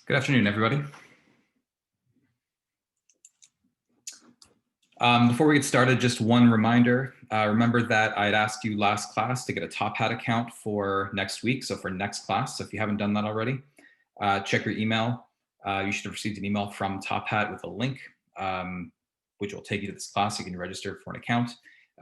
Good afternoon, everybody. Before we get started, just one reminder. Remember that I'd asked you last class to get a Top Hat account for next week, so for next class. So if you haven't done that already, check your email. You should have received an email from Top Hat with a link, which will take you to this class. You can register for an account.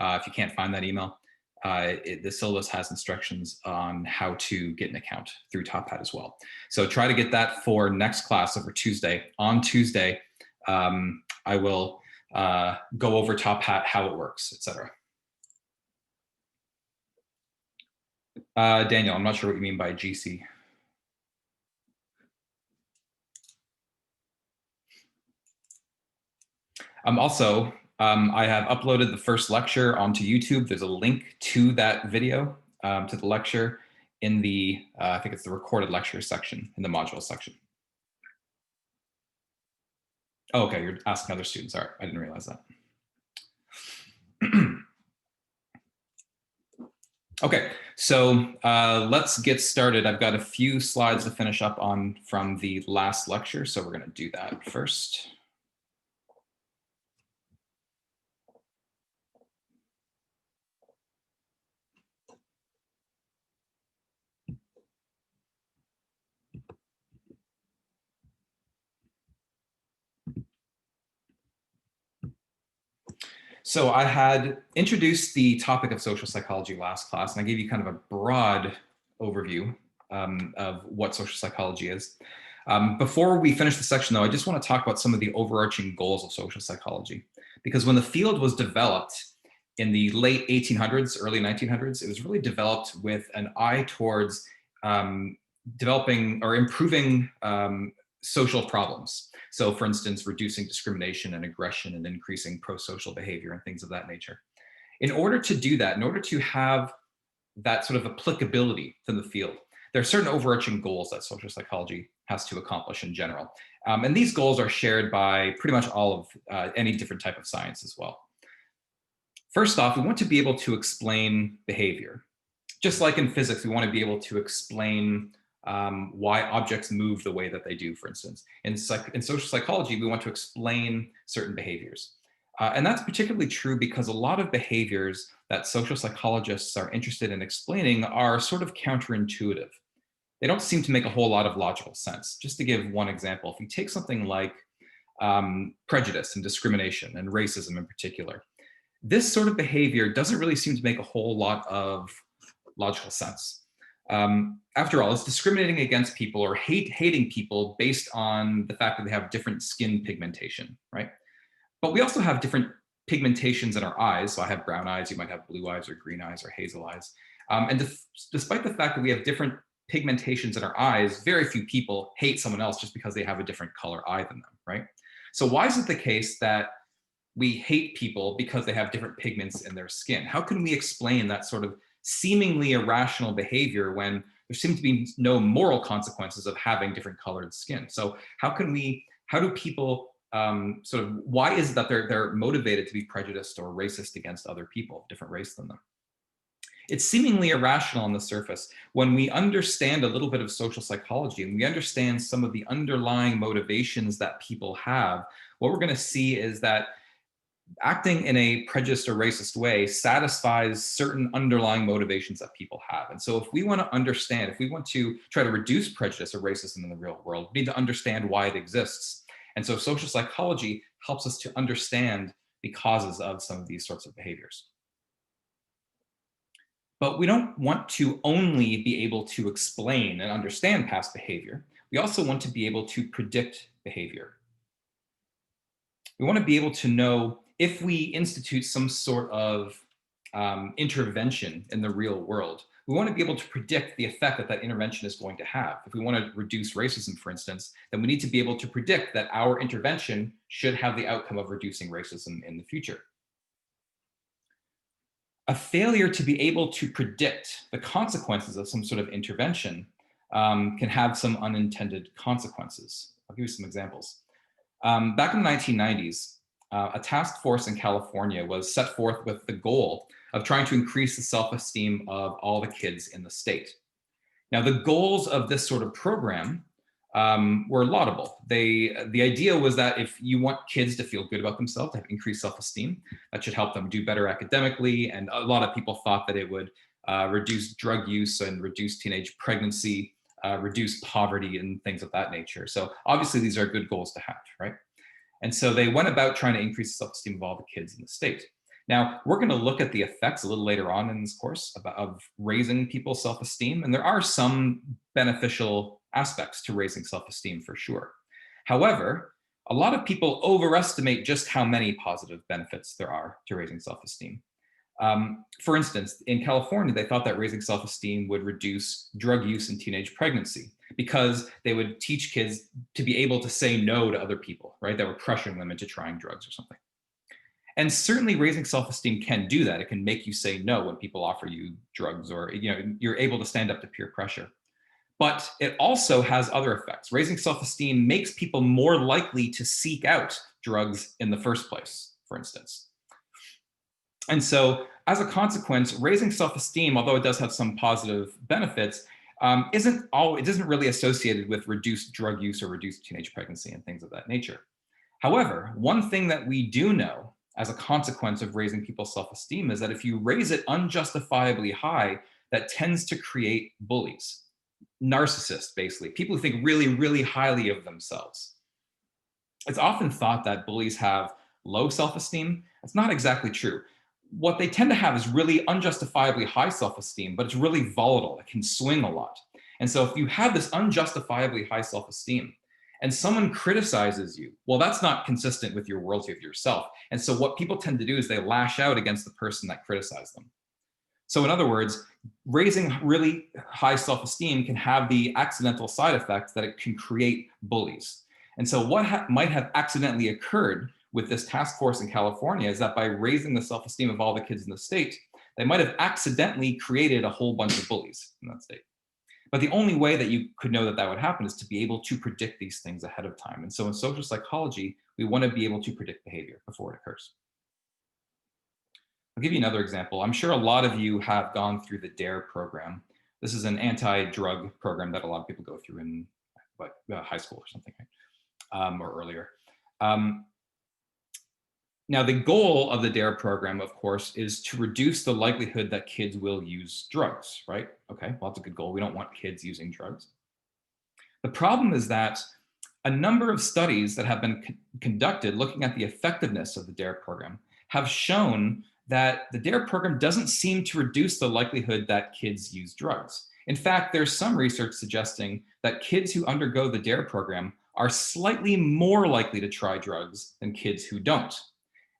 If you can't find that email, the syllabus has instructions on how to get an account through Top Hat as well. So try to get that for next class over Tuesday. On Tuesday, I will go over Top Hat, how it works, etc. Daniel, I'm not sure what you mean by GC. I have uploaded the first lecture onto YouTube. There's a link to that video, to the lecture in the, I think it's the recorded lecture section in the module section. Oh, okay, you're asking other students. All right, I didn't realize that. Okay, so let's get started. I've got a few slides to finish up on from the last lecture, so we're going to do that first. So I had introduced the topic of social psychology last class, and I gave you kind of a broad overview of what social psychology is. Before we finish the section, though, I just want to talk about some of the overarching goals of social psychology. Because when the field was developed in the late 1800s, early 1900s, it was really developed with an eye towards developing or improving social problems. So for instance, reducing discrimination and aggression and increasing pro-social behavior and things of that nature. In order to do that, in order to have that sort of applicability to the field, there are certain overarching goals that social psychology has to accomplish in general. And these goals are shared by pretty much all of any different type of science as well. First off, we want to be able to explain behavior. Just like in physics, we want to be able to explain why objects move the way that they do, for instance. In social psychology, we want to explain certain behaviors. And that's particularly true because a lot of behaviors that social psychologists are interested in explaining are sort of counterintuitive. They don't seem to make a whole lot of logical sense. Just to give one example, if you take something like prejudice and discrimination and racism in particular, this sort of behavior doesn't really seem to make a whole lot of logical sense. After all, it's discriminating against people or hating people based on the fact that they have different skin pigmentation, right? But we also have different pigmentations in our eyes. So I have brown eyes, you might have blue eyes or green eyes or hazel eyes. And despite the fact that we have different pigmentations in our eyes, very few people hate someone else just because they have a different color eye than them, right? So why is it the case that we hate people because they have different pigments in their skin? How can we explain that sort of seemingly irrational behavior when there seem to be no moral consequences of having different colored skin? So how do people sort of, why is it that they're motivated to be prejudiced or racist against other people of different race than them? It's seemingly irrational on the surface. When we understand a little bit of social psychology and we understand some of the underlying motivations that people have, what we're going to see is that acting in a prejudiced or racist way satisfies certain underlying motivations that people have. And so if we want to understand, if we want to try to reduce prejudice or racism in the real world, we need to understand why it exists. And so social psychology helps us to understand the causes of some of these sorts of behaviors. But we don't want to only be able to explain and understand past behavior. We also want to be able to predict behavior. We want to be able to know if we institute some sort of intervention in the real world, we want to be able to predict the effect that that intervention is going to have. If we want to reduce racism, for instance, then we need to be able to predict that our intervention should have the outcome of reducing racism in the future. A failure to be able to predict the consequences of some sort of intervention can have some unintended consequences. I'll give you some examples. Back in the 1990s, a task force in California was set forth with the goal of trying to increase the self-esteem of all the kids in the state. Now, the goals of this sort of program were laudable. The idea was that if you want kids to feel good about themselves, to have increased self-esteem, that should help them do better academically. And a lot of people thought that it would reduce drug use and reduce teenage pregnancy, reduce poverty and things of that nature. So obviously these are good goals to have, right? And so they went about trying to increase the self-esteem of all the kids in the state. Now, we're going to look at the effects a little later on in this course of raising people's self-esteem. And there are some beneficial aspects to raising self-esteem for sure. However, a lot of people overestimate just how many positive benefits there are to raising self-esteem. For instance, in California, they thought that raising self-esteem would reduce drug use and teenage pregnancy because they would teach kids to be able to say no to other people, right? That were pressuring them into trying drugs or something. And certainly raising self-esteem can do that. It can make you say no when people offer you drugs, or you're able to stand up to peer pressure. But it also has other effects. Raising self-esteem makes people more likely to seek out drugs in the first place, for instance. And so as a consequence, raising self-esteem, although it does have some positive benefits, it isn't really associated with reduced drug use or reduced teenage pregnancy and things of that nature. However, one thing that we do know as a consequence of raising people's self-esteem is that if you raise it unjustifiably high, that tends to create bullies, narcissists, basically, people who think really, really highly of themselves. It's often thought that bullies have low self-esteem. That's not exactly true. What they tend to have is really unjustifiably high self-esteem, but it's really volatile. It can swing a lot. And so if you have this unjustifiably high self-esteem and someone criticizes you, well, that's not consistent with your worldview of yourself. And so what people tend to do is they lash out against the person that criticized them. So in other words, raising really high self-esteem can have the accidental side effect that it can create bullies. And so what might have accidentally occurred with this task force in California is that by raising the self-esteem of all the kids in the state, they might have accidentally created a whole bunch of bullies in that state. But the only way that you could know that that would happen is to be able to predict these things ahead of time. And so in social psychology, we want to be able to predict behavior before it occurs. I'll give you another example. I'm sure a lot of you have gone through the DARE program. This is an anti-drug program that a lot of people go through in high school or something, right? Or earlier. Now, the goal of the DARE program, of course, is to reduce the likelihood that kids will use drugs, right? Okay, well, that's a good goal. We don't want kids using drugs. The problem is that a number of studies that have been conducted looking at the effectiveness of the DARE program have shown that the DARE program doesn't seem to reduce the likelihood that kids use drugs. In fact, there's some research suggesting that kids who undergo the DARE program are slightly more likely to try drugs than kids who don't.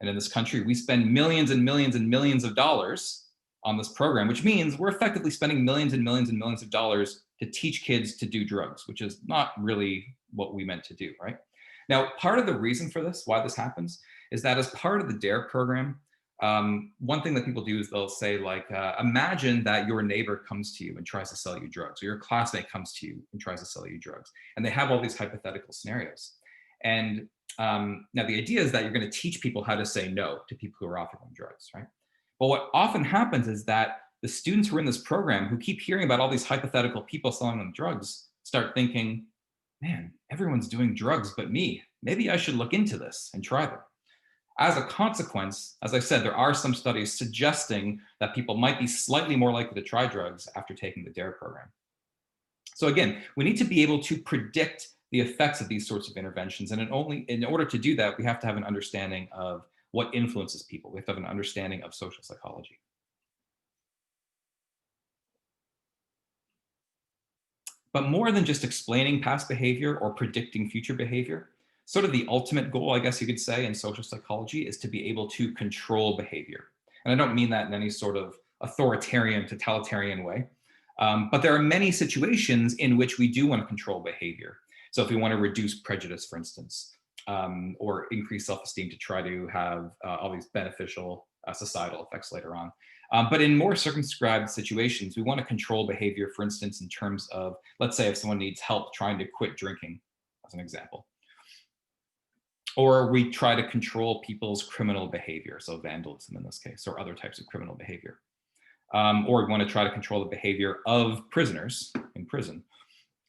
And in this country, we spend millions and millions and millions of dollars on this program, which means we're effectively spending millions and millions and millions of dollars to teach kids to do drugs, which is not really what we meant to do, right? Now, part of the reason for this, why this happens, is that as part of the DARE program, one thing that people do is they'll say, like, imagine that your neighbor comes to you and tries to sell you drugs, or your classmate comes to you and tries to sell you drugs. And they have all these hypothetical scenarios. And now the idea is that you're going to teach people how to say no to people who are offering them drugs, right? But what often happens is that the students who are in this program who keep hearing about all these hypothetical people selling them drugs start thinking, man, everyone's doing drugs but me. Maybe I should look into this and try them. As a consequence, as I said, there are some studies suggesting that people might be slightly more likely to try drugs after taking the DARE program. So again, we need to be able to predict the effects of these sorts of interventions. And in order to do that, we have to have an understanding of what influences people. We have to have an understanding of social psychology. But more than just explaining past behavior or predicting future behavior, sort of the ultimate goal, I guess you could say, in social psychology is to be able to control behavior. And I don't mean that in any sort of authoritarian, totalitarian way. But there are many situations in which we do want to control behavior. So if we want to reduce prejudice, for instance, or increase self-esteem to try to have all these beneficial societal effects later on. But in more circumscribed situations, we want to control behavior, for instance, in terms of, let's say if someone needs help trying to quit drinking, as an example. Or we try to control people's criminal behavior, so vandalism in this case, or other types of criminal behavior. Or we want to try to control the behavior of prisoners in prison.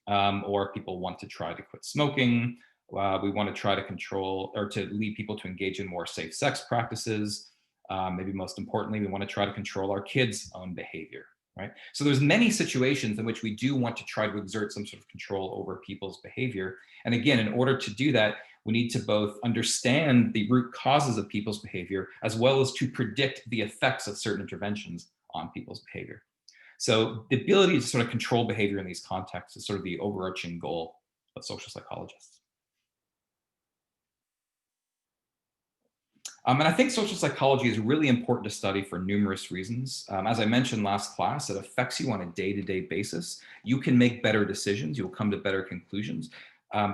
or people want to try to quit smoking. We want to try to control or to lead people to engage in more safe sex practices. Maybe most importantly, we want to try to control our kids' own behavior, right? So there's many situations in which we do want to try to exert some sort of control over people's behavior. And again, in order to do that, we need to both understand the root causes of people's behavior, as well as to predict the effects of certain interventions on people's behavior. So the ability to sort of control behavior in these contexts is sort of the overarching goal of social psychologists. And I think social psychology is really important to study for numerous reasons. As I mentioned last class, it affects you on a day-to-day basis. You can make better decisions. You'll come to better conclusions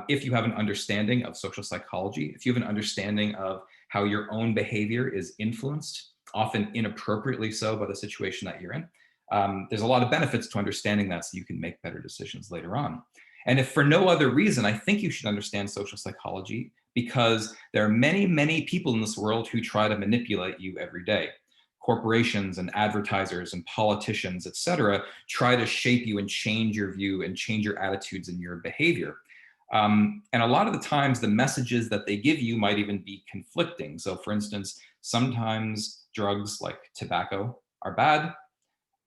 if you have an understanding of social psychology, if you have an understanding of how your own behavior is influenced, often inappropriately so, by the situation that you're in. There's a lot of benefits to understanding that, so you can make better decisions later on. And if for no other reason, I think you should understand social psychology because there are many, many people in this world who try to manipulate you every day. Corporations and advertisers and politicians, et cetera, try to shape you and change your view and change your attitudes and your behavior. And a lot of the times the messages that they give you might even be conflicting. So for instance, sometimes drugs like tobacco are bad,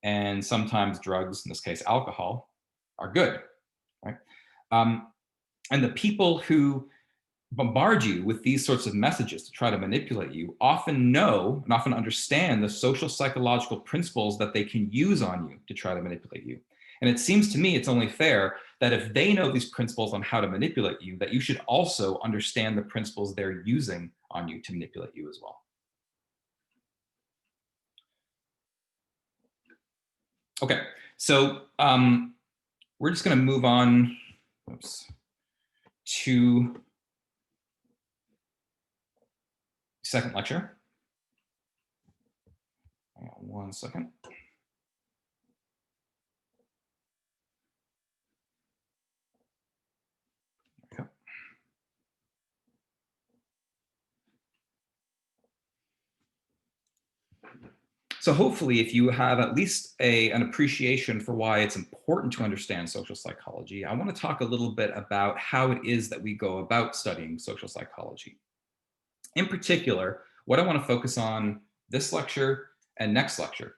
and sometimes drugs, in this case alcohol, are good, right? And the people who bombard you with these sorts of messages to try to manipulate you often know and often understand the social psychological principles that they can use on you to try to manipulate you. And it seems to me it's only fair that if they know these principles on how to manipulate you, that you should also understand the principles they're using on you to manipulate you as well. Okay, so we're just going to move on to second lecture. Hang on one second. So hopefully, if you have at least an appreciation for why it's important to understand social psychology, I want to talk a little bit about how it is that we go about studying social psychology. In particular, what I want to focus on this lecture and next lecture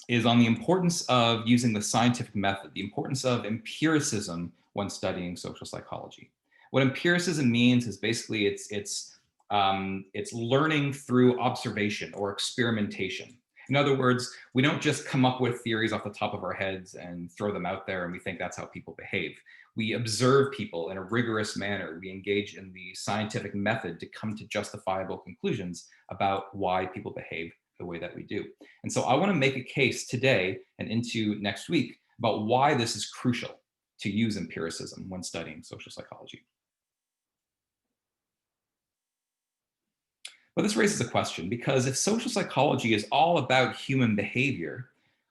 is on the importance of using the scientific method, the importance of empiricism when studying social psychology. What empiricism means is basically it's learning through observation or experimentation. In other words, we don't just come up with theories off the top of our heads and throw them out there and we think that's how people behave. We observe people in a rigorous manner. We engage in the scientific method to come to justifiable conclusions about why people behave the way that we do. And so I want to make a case today and into next week about why this is crucial to use empiricism when studying social psychology. But this raises a question, because if social psychology is all about human behavior,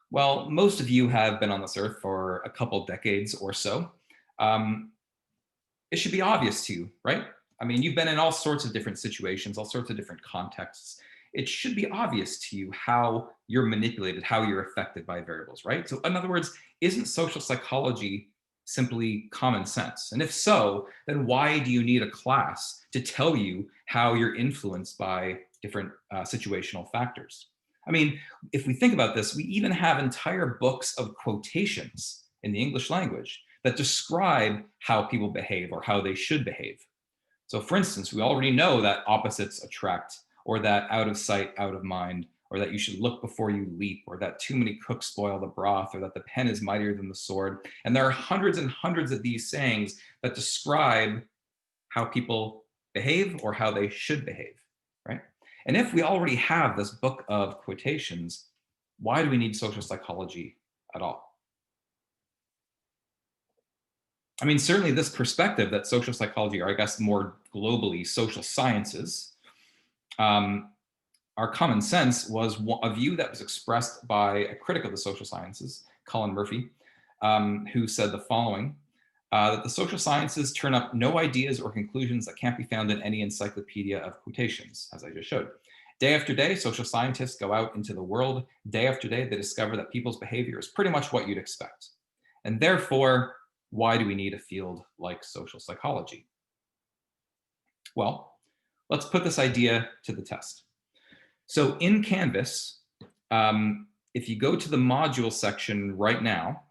well, most of you have been on this earth for a couple decades or so. It should be obvious to you, right? I mean, you've been in all sorts of different situations, all sorts of different contexts. It should be obvious to you how you're manipulated, how you're affected by variables, right? So in other words, isn't social psychology simply common sense? And if so, then why do you need a class to tell you how you're influenced by different situational factors? I mean, if we think about this, we even have entire books of quotations in the English language that describe how people behave or how they should behave. So for instance, we already know that opposites attract, or that out of sight, out of mind, or that you should look before you leap, or that too many cooks spoil the broth, or that the pen is mightier than the sword. And there are hundreds and hundreds of these sayings that describe how people behave or how they should behave, right? And if we already have this book of quotations, why do we need social psychology at all? I mean, certainly this perspective that social psychology, or I guess more globally, social sciences, our common sense was a view that was expressed by a critic of the social sciences, Colin Murphy, who said the following, that the social sciences turn up no ideas or conclusions that can't be found in any encyclopedia of quotations, as I just showed. Day after day, social scientists go out into the world. Day after day, they discover that people's behavior is pretty much what you'd expect. And therefore, why do we need a field like social psychology? Well, let's put this idea to the test. So in Canvas, if you go to the module section right now,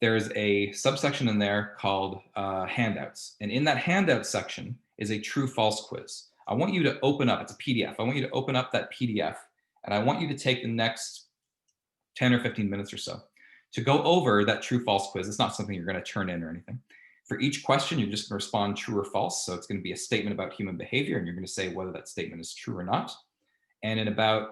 there's a subsection in there called handouts. And in that handout section is a true false quiz. I want you to open up, it's a PDF. I want you to open up that PDF and I want you to take the next 10 or 15 minutes or so to go over that true false quiz. It's not something you're going to turn in or anything. For each question, you're just going to respond true or false. So it's going to be a statement about human behavior and you're going to say whether that statement is true or not. And in about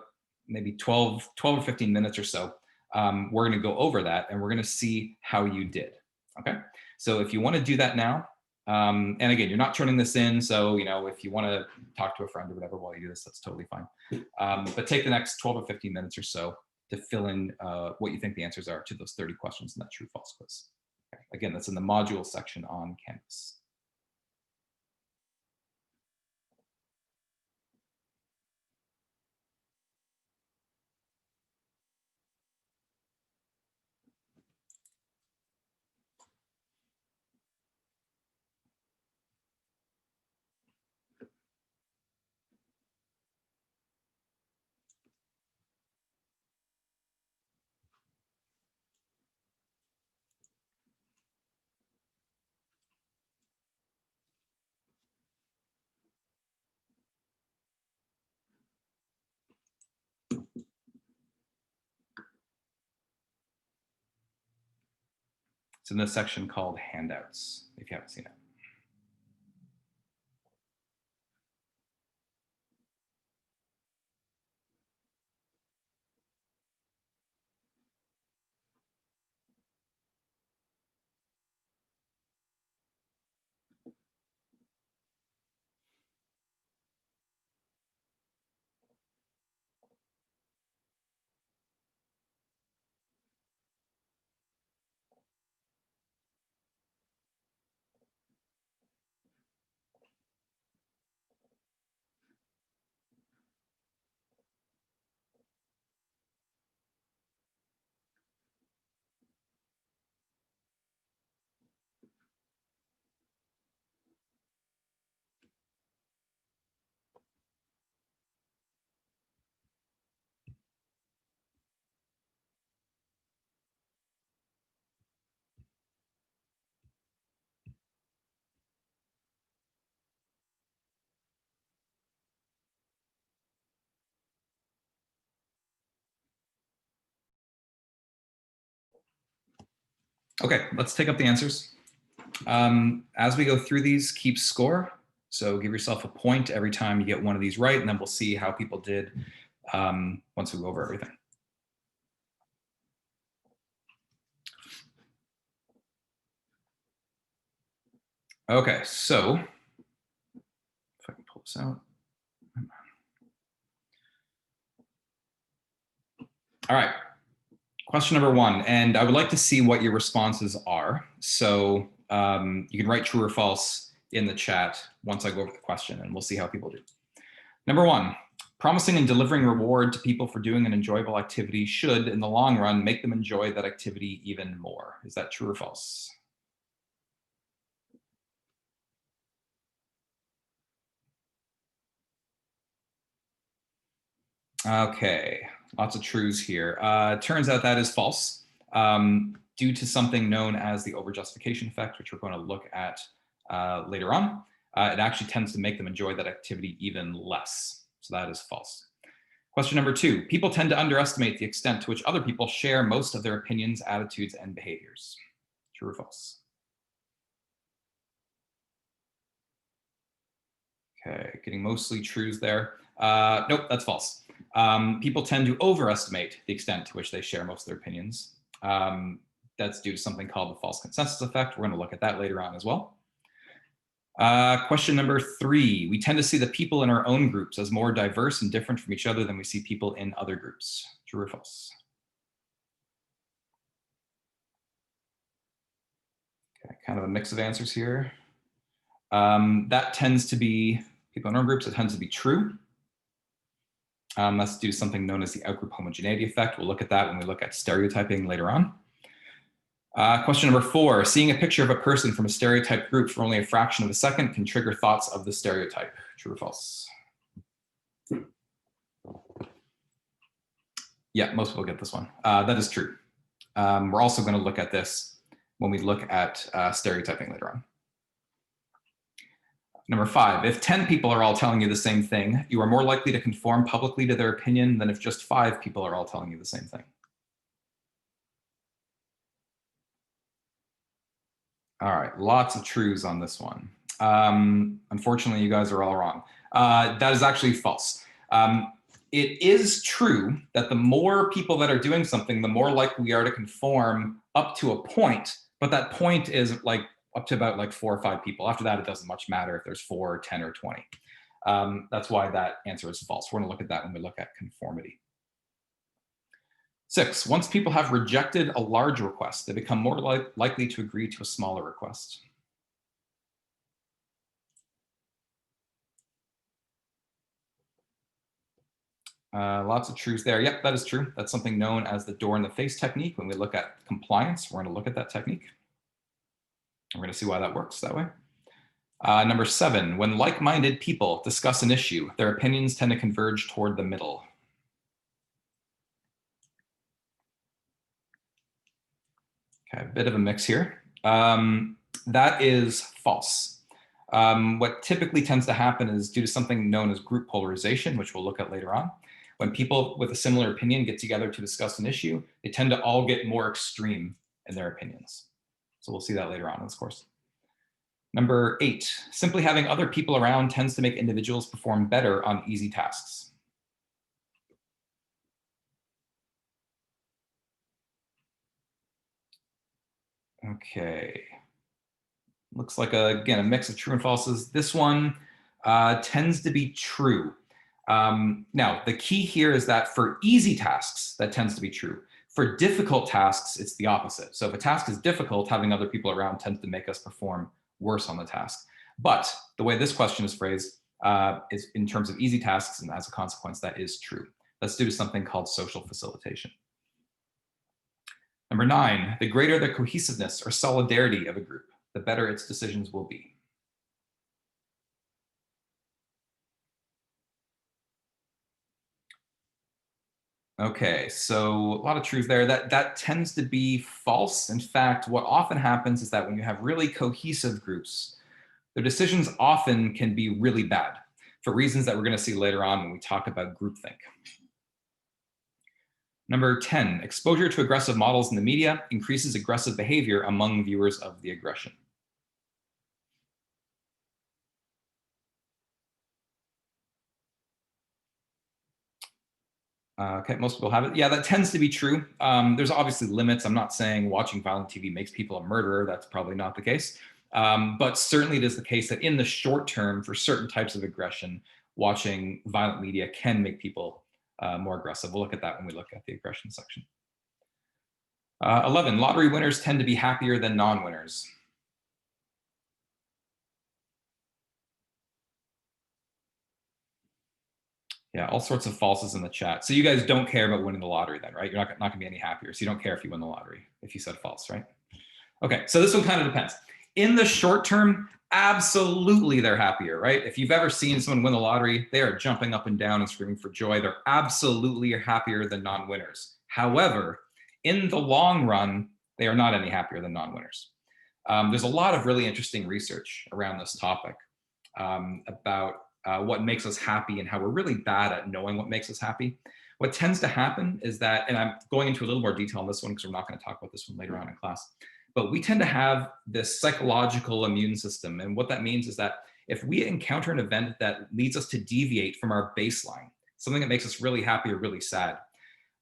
maybe 12 or 15 minutes or so, we're going to go over that and we're going to see how you did. Okay. So if you want to do that now, and again, you're not turning this in. So, you know, if you want to talk to a friend or whatever while you do this, that's totally fine. But take the next 12 or 15 minutes or so to fill in what you think the answers are to those 30 questions in that true false quiz. Okay. Again, that's in the module section on Canvas. It's in this section called handouts, if you haven't seen it. Okay, let's take up the answers. As we go through these, keep score. So give yourself a point every time you get one of these right, and then we'll see how people did once we go over everything. Okay, so if I can pull this out. All right, question number one, and I would like to see what your responses are. So you can write true or false in the chat once I go over the question, and we'll see how people do. Number one, promising and delivering reward to people for doing an enjoyable activity should, in the long run, make them enjoy that activity even more. Is that true or false? Okay, lots of truths here. Turns out that is false, due to something known as the overjustification effect, which we're going to look at later on. It actually tends to make them enjoy that activity even less. So that is false. Question number two, people tend to underestimate the extent to which other people share most of their opinions, attitudes, and behaviors. True or false? Okay, getting mostly truths there. Nope, that's false. People tend to overestimate the extent to which they share most of their opinions. That's due to something called the false consensus effect. We're going to look at that later on as well. Question number three, we tend to see the people in our own groups as more diverse and different from each other than we see people in other groups. True or false? Okay, kind of a mix of answers here. That tends to be, people in our groups, it tends to be true. That's due to something known as the outgroup homogeneity effect. We'll look at that when we look at stereotyping later on. Question number 4, seeing a picture of a person from a stereotyped group for only a fraction of a second can trigger thoughts of the stereotype. True or false? Yeah, most people get this one. That is true. We're also going to look at this when we look at stereotyping later on. Number 5, if 10 people are all telling you the same thing, you are more likely to conform publicly to their opinion than if just 5 people are all telling you the same thing. All right, lots of truths on this one. Unfortunately, you guys are all wrong. That is actually false. It is true that the more people that are doing something, the more likely we are to conform up to a point, but that point is like up to about like 4 or 5 people. After that, it doesn't much matter if there's 4, 10, or 20. That's why that answer is false. We're going to look at that when we look at conformity. 6, once people have rejected a large request, they become more likely to agree to a smaller request. Lots of truths there. Yep, that is true. That's something known as the door in the face technique. When we look at compliance, we're going to look at that technique. We're going to see why that works that way. Number 7, when like-minded people discuss an issue, their opinions tend to converge toward the middle. Okay, a bit of a mix here. That is false. What typically tends to happen is due to something known as group polarization, which we'll look at later on. When people with a similar opinion get together to discuss an issue, they tend to all get more extreme in their opinions. So we'll see that later on in this course. Number 8, simply having other people around tends to make individuals perform better on easy tasks. Okay. Looks like, again, a mix of true and falses. This one tends to be true. Now, the key here is that for easy tasks, that tends to be true. For difficult tasks, it's the opposite. So if a task is difficult, having other people around tends to make us perform worse on the task. But the way this question is phrased is in terms of easy tasks, and as a consequence, that is true. That's due to something called social facilitation. Number 9, the greater the cohesiveness or solidarity of a group, the better its decisions will be. Okay, so a lot of truth there. That tends to be false. In fact, what often happens is that when you have really cohesive groups, their decisions often can be really bad for reasons that we're going to see later on when we talk about groupthink. Number 10, exposure to aggressive models in the media increases aggressive behavior among viewers of the aggression. Okay, most people have it. Yeah, that tends to be true. There's obviously limits. I'm not saying watching violent TV makes people a murderer. That's probably not the case. But certainly it is the case that in the short term, for certain types of aggression, watching violent media can make people more aggressive. We'll look at that when we look at the aggression section. 11, lottery winners tend to be happier than non-winners. Yeah, all sorts of falses in the chat. So you guys don't care about winning the lottery then, right? You're not going to be any happier. So you don't care if you win the lottery, if you said false, right? Okay, so this one kind of depends. In the short term, absolutely they're happier, right? If you've ever seen someone win the lottery, they are jumping up and down and screaming for joy. They're absolutely happier than non-winners. However, in the long run, they are not any happier than non-winners. There's a lot of really interesting research around this topic about what makes us happy and how we're really bad at knowing what makes us happy. What tends to happen is that, and I'm going into a little more detail on this one because we're not going to talk about this one later on in class, but we tend to have this psychological immune system. And what that means is that if we encounter an event that leads us to deviate from our baseline, something that makes us really happy or really sad,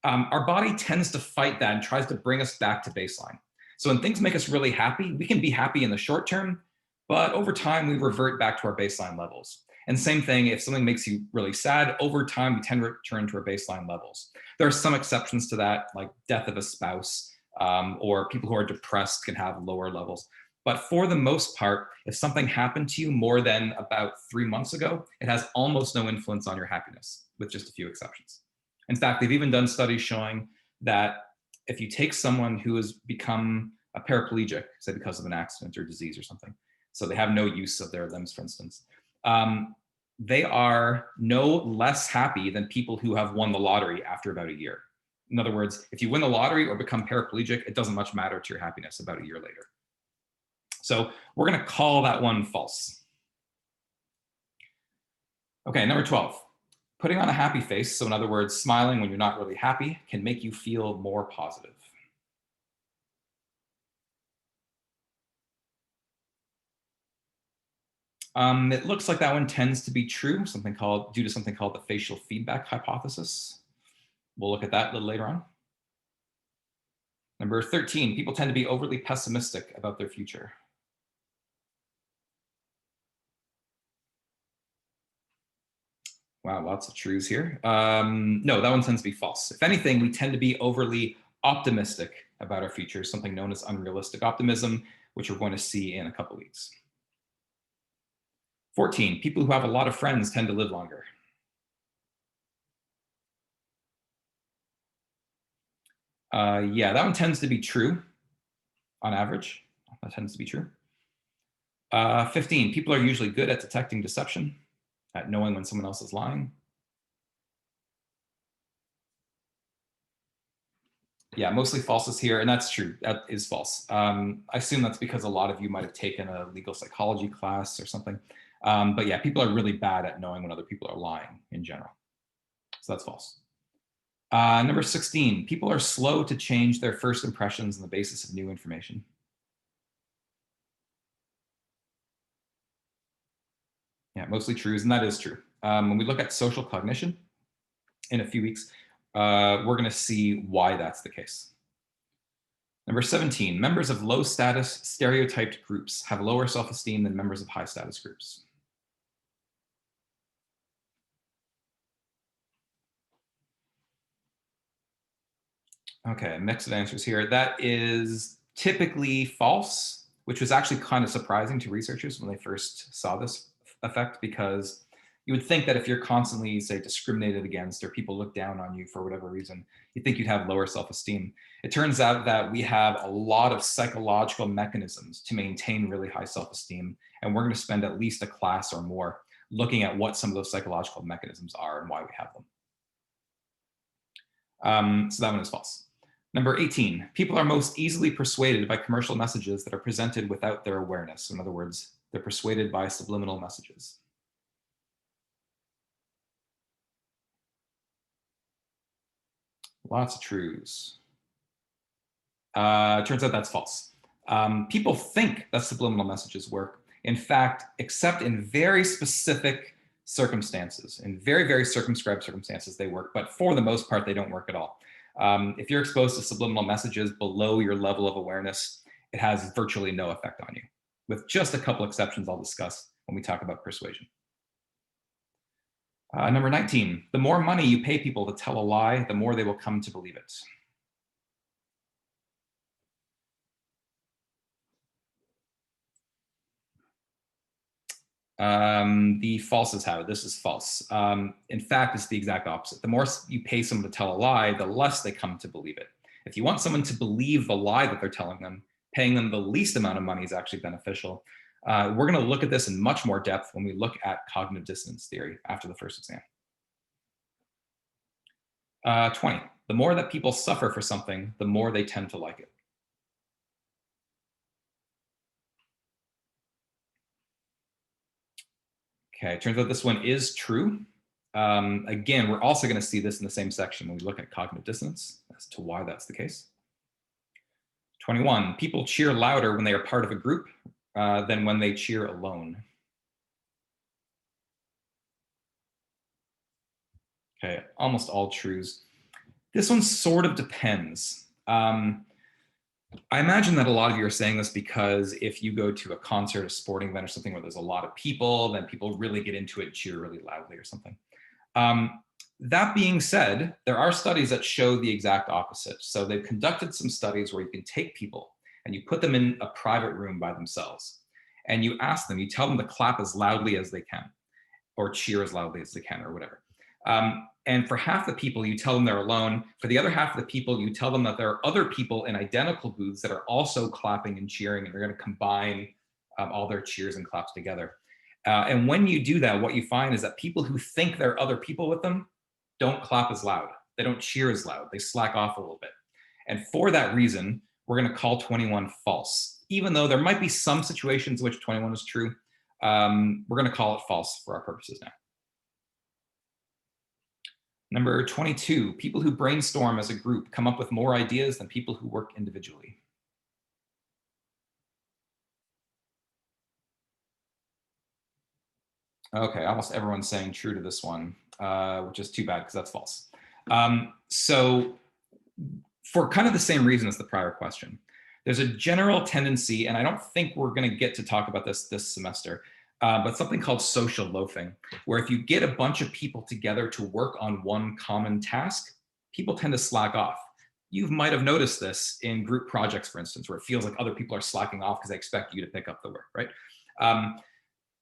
our body tends to fight that and tries to bring us back to baseline. So when things make us really happy, we can be happy in the short term, but over time we revert back to our baseline levels. And same thing, if something makes you really sad, over time we tend to return to our baseline levels. There are some exceptions to that, like death of a spouse, or people who are depressed can have lower levels. But for the most part, if something happened to you more than about 3 months ago, it has almost no influence on your happiness, with just a few exceptions. In fact, they've even done studies showing that if you take someone who has become a paraplegic, say because of an accident or disease or something. So they have no use of their limbs, for instance. They are no less happy than people who have won the lottery after about a year. In other words, if you win the lottery or become paraplegic, it doesn't much matter to your happiness about a year later. So we're going to call that one false. Okay, number 12. Putting on a happy face, so in other words, smiling when you're not really happy, can make you feel more positive. It looks like that one tends to be true, due to something called the facial feedback hypothesis. We'll look at that a little later on. Number 13, people tend to be overly pessimistic about their future. Wow, lots of truths here. No, that one tends to be false. If anything, we tend to be overly optimistic about our future, something known as unrealistic optimism, which we're going to see in a couple of weeks. 14, people who have a lot of friends tend to live longer. Yeah, that one tends to be true on average. That tends to be true. 15, people are usually good at detecting deception, at knowing when someone else is lying. Yeah, mostly falses here, and that's true. That is false. I assume that's because a lot of you might have taken a legal psychology class or something. But yeah, people are really bad at knowing when other people are lying in general. So that's false. Number 16, people are slow to change their first impressions on the basis of new information. Yeah, mostly trues, and that is true. When we look at social cognition in a few weeks, we're going to see why that's the case. Number 17, members of low status stereotyped groups have lower self-esteem than members of high status groups. Okay, a mix of answers here. That is typically false, which was actually kind of surprising to researchers when they first saw this effect, because you would think that if you're constantly, say, discriminated against or people look down on you for whatever reason, you'd think you'd have lower self-esteem. It turns out that we have a lot of psychological mechanisms to maintain really high self-esteem, and we're going to spend at least a class or more looking at what some of those psychological mechanisms are and why we have them. So that one is false. Number 18, people are most easily persuaded by commercial messages that are presented without their awareness. In other words, they're persuaded by subliminal messages. Lots of truths. Turns out that's false. People think that subliminal messages work. In fact, except in very specific circumstances, in very, very circumscribed circumstances, they work. But for the most part, they don't work at all. If you're exposed to subliminal messages below your level of awareness, it has virtually no effect on you, with just a couple exceptions I'll discuss when we talk about persuasion. Number 19, the more money you pay people to tell a lie, the more they will come to believe it. The falses have it. This is false. In fact, it's the exact opposite. The more you pay someone to tell a lie, the less they come to believe it. If you want someone to believe the lie that they're telling them, paying them the least amount of money is actually beneficial. We're going to look at this in much more depth when we look at cognitive dissonance theory after the first exam. 20, the more that people suffer for something, the more they tend to like it. Okay, it turns out this one is true. Again, we're also going to see this in the same section when we look at cognitive dissonance as to why that's the case. 21, people cheer louder when they are part of a group than when they cheer alone. Okay, almost all truths. This one sort of depends. I imagine that a lot of you are saying this because if you go to a concert, a sporting event or something where there's a lot of people, then people really get into it and cheer really loudly or something. That being said, there are studies that show the exact opposite. So they've conducted some studies where you can take people and you put them in a private room by themselves and you ask them, you tell them to clap as loudly as they can or cheer as loudly as they can or whatever. And for half the people, you tell them they're alone. For the other half of the people, you tell them that there are other people in identical booths that are also clapping and cheering, and they're going to combine all their cheers and claps together. And when you do that, what you find is that people who think there are other people with them don't clap as loud. They don't cheer as loud. They slack off a little bit. And for that reason, we're going to call 21 false. Even though there might be some situations in which 21 is true, we're going to call it false for our purposes now. Number 22, people who brainstorm as a group come up with more ideas than people who work individually. Okay, almost everyone's saying true to this one, which is too bad because that's false. So for kind of the same reason as the prior question, there's a general tendency, and I don't think we're going to get to talk about this semester, but something called social loafing, where if you get a bunch of people together to work on one common task, people tend to slack off. You might have noticed this in group projects, for instance, where it feels like other people are slacking off because they expect you to pick up the work, right?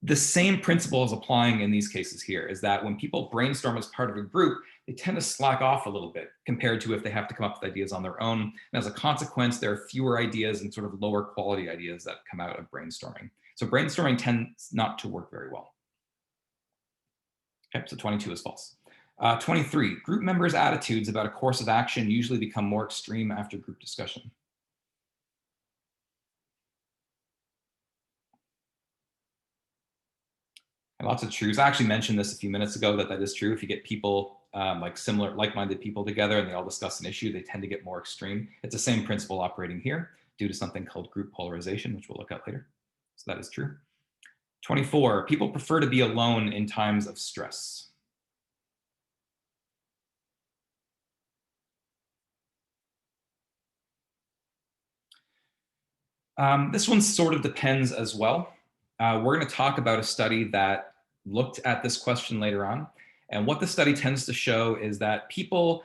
The same principle is applying in these cases here, is that when people brainstorm as part of a group, they tend to slack off a little bit compared to if they have to come up with ideas on their own. And as a consequence, there are fewer ideas and sort of lower quality ideas that come out of brainstorming. So brainstorming tends not to work very well. Okay, so 22 is false. 23, group members' attitudes about a course of action usually become more extreme after group discussion. And lots of truths. I actually mentioned this a few minutes ago that is true. If you get people like-minded people together and they all discuss an issue, they tend to get more extreme. It's the same principle operating here due to something called group polarization, which we'll look at later. So that is true. 24, people prefer to be alone in times of stress. This one sort of depends as well. We're going to talk about a study that looked at this question later on. And what the study tends to show is that people,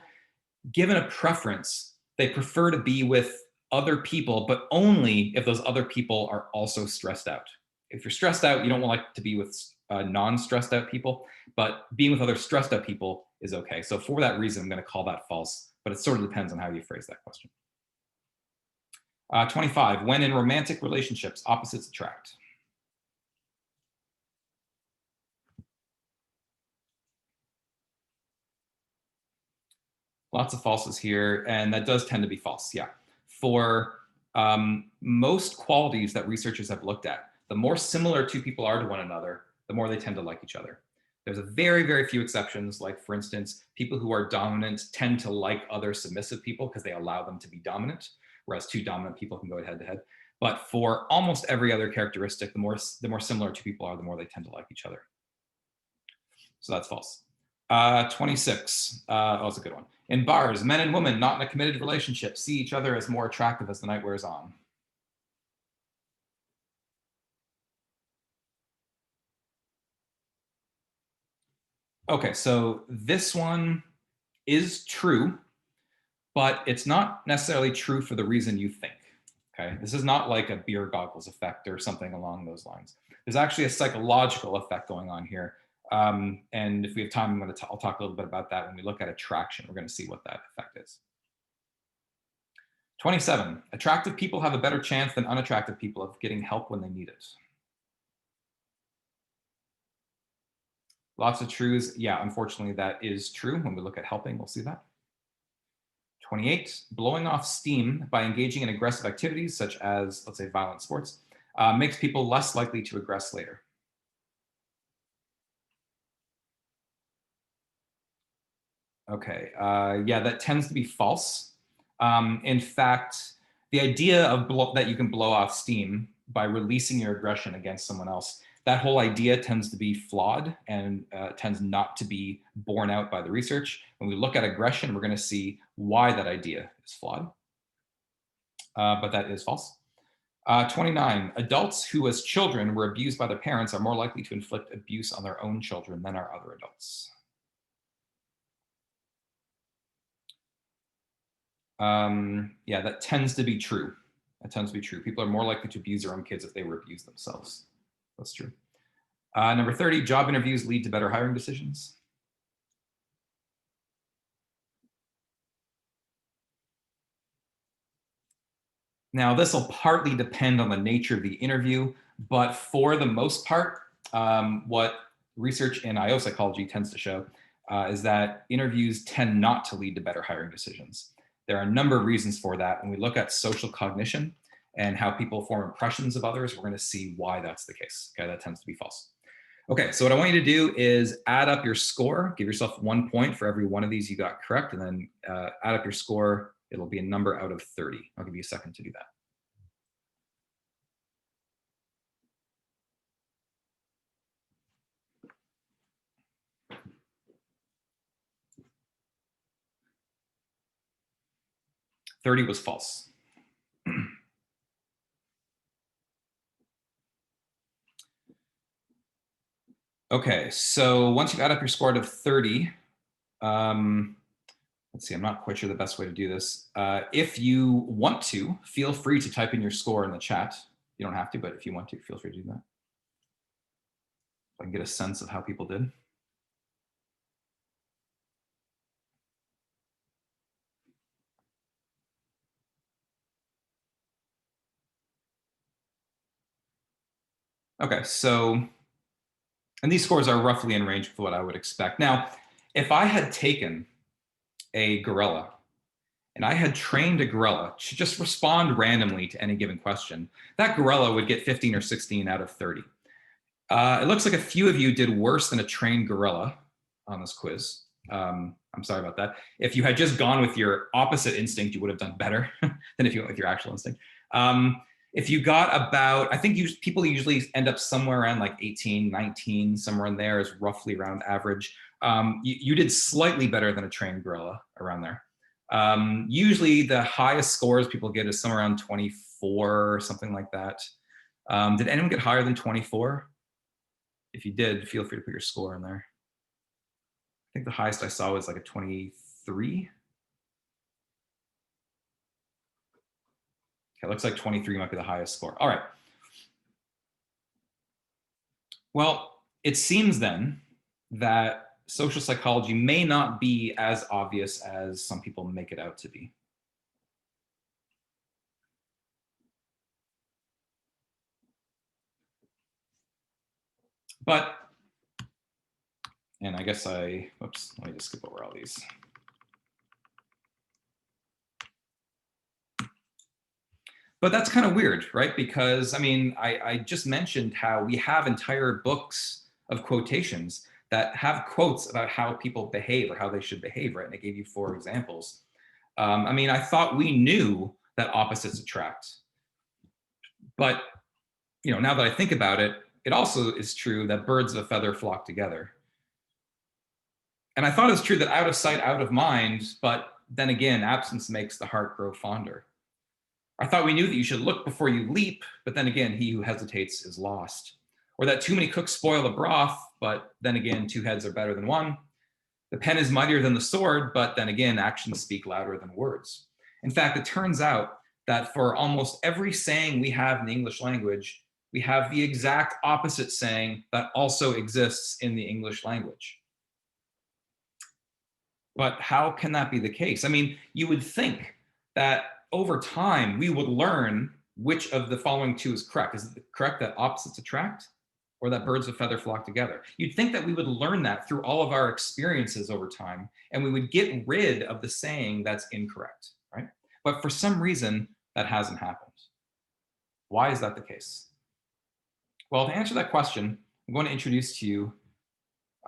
given a preference, they prefer to be with other people, but only if those other people are also stressed out. If you're stressed out, you don't like to be with non-stressed out people, but being with other stressed out people is okay. So for that reason, I'm going to call that false, but it sort of depends on how you phrase that question. 25, when in romantic relationships, opposites attract. Lots of falses here, and that does tend to be false, yeah. For most qualities that researchers have looked at, the more similar two people are to one another, the more they tend to like each other. There's a very, very few exceptions, like for instance, people who are dominant tend to like other submissive people because they allow them to be dominant, whereas two dominant people can go head to head. But for almost every other characteristic, the more similar two people are, the more they tend to like each other. So that's false. 26, oh, that's a good one. In bars, men and women not in a committed relationship see each other as more attractive as the night wears on. Okay, so this one is true, but it's not necessarily true for the reason you think. Okay, this is not like a beer goggles effect or something along those lines. There's actually a psychological effect going on here. And if we have time, I'll talk a little bit about that when we look at attraction. We're going to see what that effect is. 27, attractive people have a better chance than unattractive people of getting help when they need it. Lots of truths. Yeah, unfortunately, that is true. When we look at helping, we'll see that. 28, blowing off steam by engaging in aggressive activities, such as, let's say, violent sports, makes people less likely to aggress later. Okay, yeah, that tends to be false. In fact, the idea of that you can blow off steam by releasing your aggression against someone else, that whole idea tends to be flawed and tends not to be borne out by the research. When we look at aggression, we're going to see why that idea is flawed. But that is false. 29, adults who as children were abused by their parents are more likely to inflict abuse on their own children than are other adults. Yeah, that tends to be true. That tends to be true. People are more likely to abuse their own kids if they were abused themselves. That's true. Number 30, job interviews lead to better hiring decisions. Now, this will partly depend on the nature of the interview, but for the most part, what research in IO psychology tends to show is that interviews tend not to lead to better hiring decisions. There are a number of reasons for that. When we look at social cognition and how people form impressions of others, we're going to see why that's the case. Okay, that tends to be false. Okay, so what I want you to do is add up your score. Give yourself 1 point for every one of these you got correct, and then add up your score. It'll be a number out of 30. I'll give you a second to do that. $30 was false. Okay, so once you've added up your score out of 30, let's see, I'm not quite sure the best way to do this. If you want to, feel free to type in your score in the chat. You don't have to, but if you want to, feel free to do that. So I can get a sense of how people did. Okay, so, and these scores are roughly in range with what I would expect. Now, if I had taken a gorilla and I had trained a gorilla to just respond randomly to any given question, that gorilla would get 15 or 16 out of 30. It looks like a few of you did worse than a trained gorilla on this quiz. I'm sorry about that. If you had just gone with your opposite instinct, you would have done better than if you went with your actual instinct. If you got about, I think people usually end up somewhere around like 18, 19, somewhere in there is roughly around average. You did slightly better than a trained gorilla around there. Usually the highest scores people get is somewhere around 24 or something like that. Did anyone get higher than 24? If you did, feel free to put your score in there. I think the highest I saw was like a 23. Okay, looks like 23 might be the highest score. All right. Well, it seems then that social psychology may not be as obvious as some people make it out to be. But, and I guess whoops, let me just skip over all these. But that's kind of weird, right? Because I mean, I just mentioned how we have entire books of quotations that have quotes about how people behave or how they should behave, right? And I gave you 4 examples. I mean, I thought we knew that opposites attract. But, you know, now that I think about it, it also is true that birds of a feather flock together. And I thought it was true that out of sight, out of mind, but then again, absence makes the heart grow fonder. I thought we knew that you should look before you leap, but then again, he who hesitates is lost. Or that too many cooks spoil the broth, but then again, 2 heads are better than 1. The pen is mightier than the sword, but then again, actions speak louder than words. In fact, it turns out that for almost every saying we have in the English language, we have the exact opposite saying that also exists in the English language. But how can that be the case? I mean, you would think that over time we would learn which of the following 2 is correct. Is it correct that opposites attract or that birds of feather flock together? You'd think that we would learn that through all of our experiences over time, and we would get rid of the saying that's incorrect, right? But for some reason, that hasn't happened. Why is that the case? Well, to answer that question, I'm going to introduce to you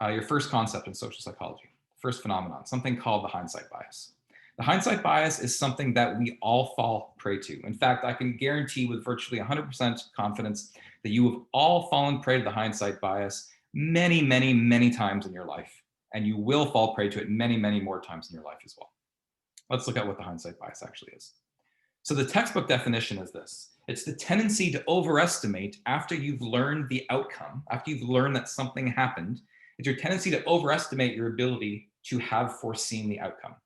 your first concept in social psychology, first phenomenon, something called the hindsight bias. The hindsight bias is something that we all fall prey to. In fact, I can guarantee with virtually 100% confidence that you have all fallen prey to the hindsight bias many, many, many times in your life. And you will fall prey to it many, many more times in your life as well. Let's look at what the hindsight bias actually is. So the textbook definition is this. It's the tendency to overestimate after you've learned the outcome, after you've learned that something happened. It's your tendency to overestimate your ability to have foreseen the outcome.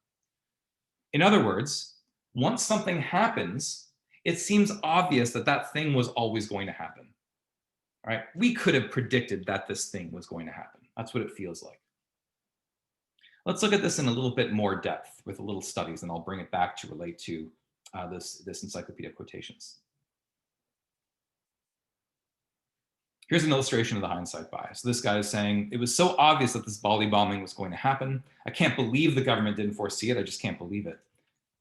In other words, once something happens, it seems obvious that that thing was always going to happen, right? We could have predicted that this thing was going to happen. That's what it feels like. Let's look at this in a little bit more depth with a little studies, and I'll bring it back to relate to this encyclopedia of quotations. Here's an illustration of the hindsight bias. This guy is saying, it was so obvious that this Bali bombing was going to happen. I can't believe the government didn't foresee it. I just can't believe it.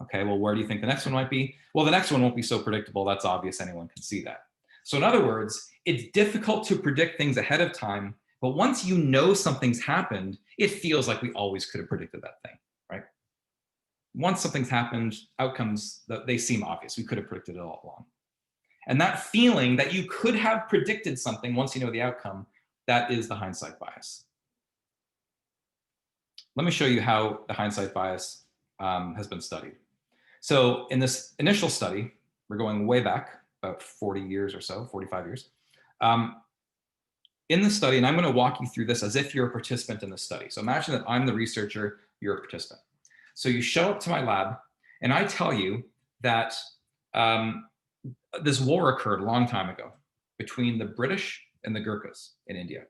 Okay, well, where do you think the next one might be? Well, the next one won't be so predictable. That's obvious. Anyone can see that. So in other words, it's difficult to predict things ahead of time, but once you know something's happened, it feels like we always could have predicted that thing, right? Once something's happened, outcomes, they seem obvious. We could have predicted it all along. And that feeling that you could have predicted something once you know the outcome, that is the hindsight bias. Let me show you how the hindsight bias has been studied. So in this initial study, we're going way back, about 40 years or so, 45 years. In the study, and I'm going to walk you through this as if you're a participant in the study. So imagine that I'm the researcher, you're a participant. So you show up to my lab, and I tell you that this war occurred a long time ago between the British and the Gurkhas in India.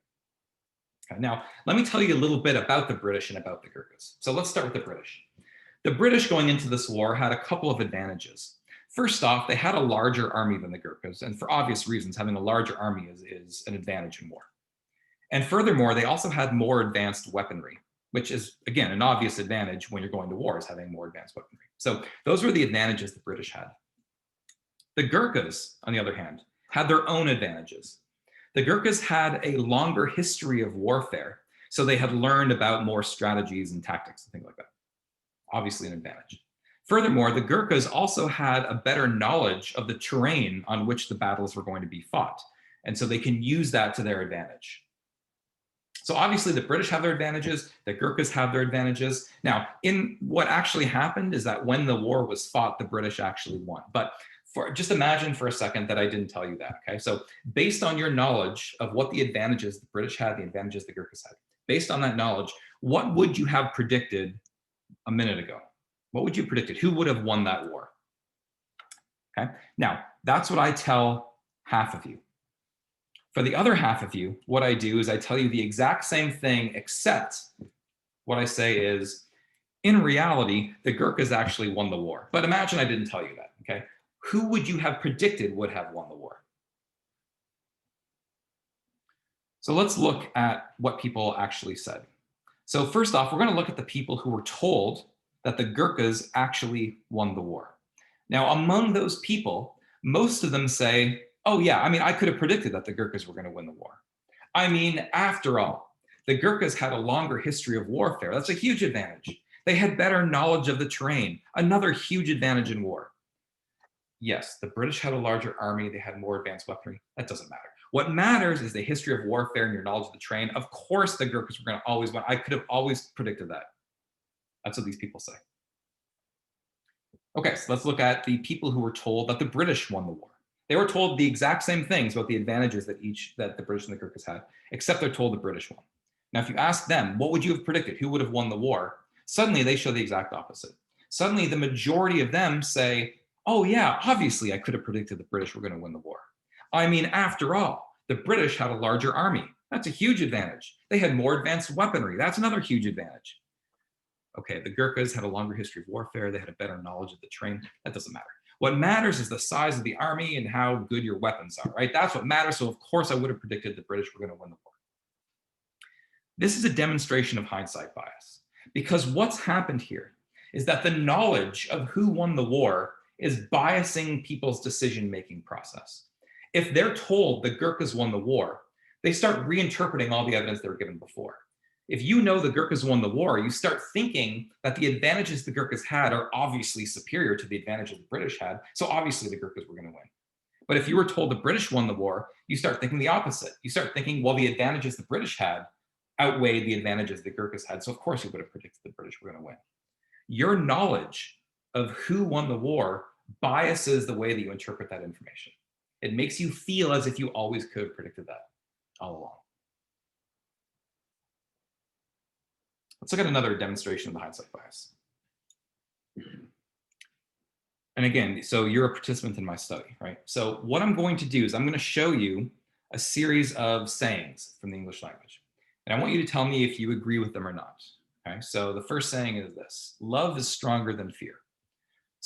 Okay, now, let me tell you a little bit about the British and about the Gurkhas. So let's start with the British. The British going into this war had a couple of advantages. First off, they had a larger army than the Gurkhas, and for obvious reasons, having a larger army is an advantage in war. And furthermore, they also had more advanced weaponry, which is, again, an obvious advantage when you're going to war, is having more advanced weaponry. So those were the advantages the British had. The Gurkhas, on the other hand, had their own advantages. The Gurkhas had a longer history of warfare, so they had learned about more strategies and tactics and things like that. Obviously an advantage. Furthermore, the Gurkhas also had a better knowledge of the terrain on which the battles were going to be fought, and so they can use that to their advantage. So obviously the British have their advantages, the Gurkhas have their advantages. Now, in what actually happened is that when the war was fought, the British actually won. But just imagine for a second that I didn't tell you that, okay? So based on your knowledge of what the advantages the British had, the advantages the Gurkhas had, based on that knowledge, what would you have predicted a minute ago? What would you have predicted? Who would have won that war? Okay, now that's what I tell half of you. For the other half of you, what I do is I tell you the exact same thing, except what I say is, in reality, the Gurkhas actually won the war. But imagine I didn't tell you that, okay? Who would you have predicted would have won the war? So let's look at what people actually said. So first off, we're going to look at the people who were told that the Gurkhas actually won the war. Now, among those people, most of them say, oh yeah, I mean, I could have predicted that the Gurkhas were going to win the war. I mean, after all, the Gurkhas had a longer history of warfare. That's a huge advantage. They had better knowledge of the terrain, another huge advantage in war. Yes, the British had a larger army, they had more advanced weaponry. That doesn't matter. What matters is the history of warfare and your knowledge of the terrain. Of course, the Gurkhas were going to always win. I could have always predicted that. That's what these people say. Okay, so let's look at the people who were told that the British won the war. They were told the exact same things about the advantages that the British and the Gurkhas had, except they're told the British won. Now, if you ask them, what would you have predicted? Who would have won the war? Suddenly, they show the exact opposite. Suddenly, the majority of them say, oh yeah, obviously I could have predicted the British were going to win the war. I mean, after all, the British had a larger army. That's a huge advantage. They had more advanced weaponry. That's another huge advantage. Okay, the Gurkhas had a longer history of warfare. They had a better knowledge of the terrain. That doesn't matter. What matters is the size of the army and how good your weapons are, right? That's what matters. So of course I would have predicted the British were going to win the war. This is a demonstration of hindsight bias, because what's happened here is that the knowledge of who won the war is biasing people's decision-making process. If they're told the Gurkhas won the war, they start reinterpreting all the evidence they were given before. If you know the Gurkhas won the war, you start thinking that the advantages the Gurkhas had are obviously superior to the advantages the British had, so obviously the Gurkhas were going to win. But if you were told the British won the war, you start thinking the opposite. You start thinking, well, the advantages the British had outweighed the advantages the Gurkhas had, so of course you would have predicted the British were going to win. Your knowledge of who won the war biases the way that you interpret that information. It makes you feel as if you always could have predicted that all along. Let's look at another demonstration of the hindsight bias. And again, so you're a participant in my study, right? So what I'm going to do is I'm going to show you a series of sayings from the English language. And I want you to tell me if you agree with them or not. Okay, so the first saying is this: love is stronger than fear.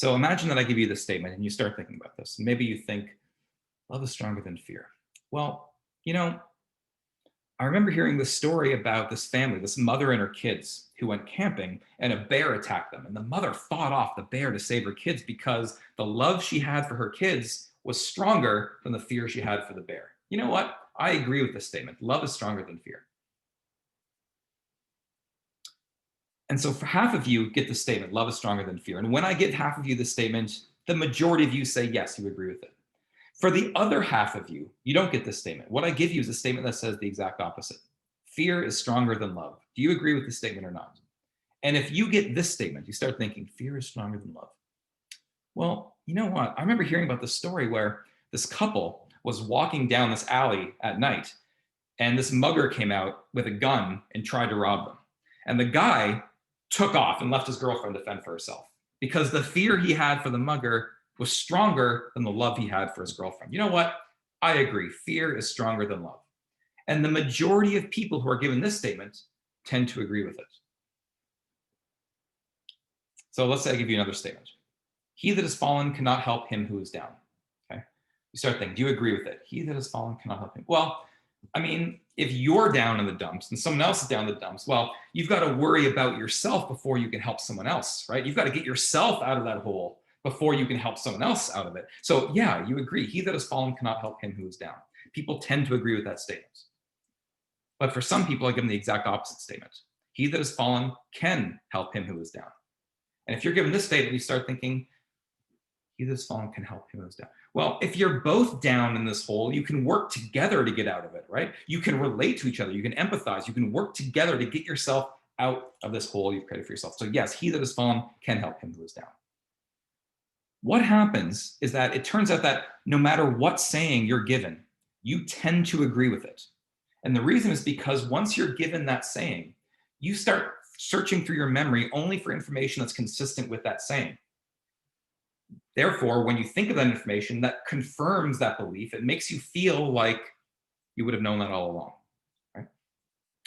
So imagine that I give you this statement and you start thinking about this. Maybe you think, love is stronger than fear. Well, you know, I remember hearing this story about this family, this mother and her kids who went camping and a bear attacked them. And the mother fought off the bear to save her kids because the love she had for her kids was stronger than the fear she had for the bear. You know what? I agree with this statement. Love is stronger than fear. And so for half of you get the statement, love is stronger than fear. And when I give half of you the statement, the majority of you say, yes, you agree with it. For the other half of you, you don't get this statement. What I give you is a statement that says the exact opposite. Fear is stronger than love. Do you agree with this statement or not? And if you get this statement, you start thinking fear is stronger than love. Well, you know what? I remember hearing about this story where this couple was walking down this alley at night and this mugger came out with a gun and tried to rob them. And the guy took off and left his girlfriend to fend for herself because the fear he had for the mugger was stronger than the love he had for his girlfriend. You know what? I agree. Fear is stronger than love. And the majority of people who are given this statement tend to agree with it. So let's say I give you another statement. He that is fallen cannot help him who is down. Okay. You start thinking, do you agree with it? He that is fallen cannot help him. Well, I mean, if you're down in the dumps and someone else is down in the dumps, well, you've got to worry about yourself before you can help someone else, right? You've got to get yourself out of that hole before you can help someone else out of it. So yeah, you agree. He that is fallen cannot help him who is down. People tend to agree with that statement. But for some people, I give them the exact opposite statement. He that is fallen can help him who is down. And if you're given this statement, you start thinking, he that is fallen can help him who is down. Well, if you're both down in this hole, you can work together to get out of it, right? You can relate to each other. You can empathize. You can work together to get yourself out of this hole you've created for yourself. So yes, he that is fallen can help him who is down. What happens is that it turns out that no matter what saying you're given, you tend to agree with it. And the reason is because once you're given that saying, you start searching through your memory only for information that's consistent with that saying. Therefore, when you think of that information that confirms that belief, it makes you feel like you would have known that all along. Right?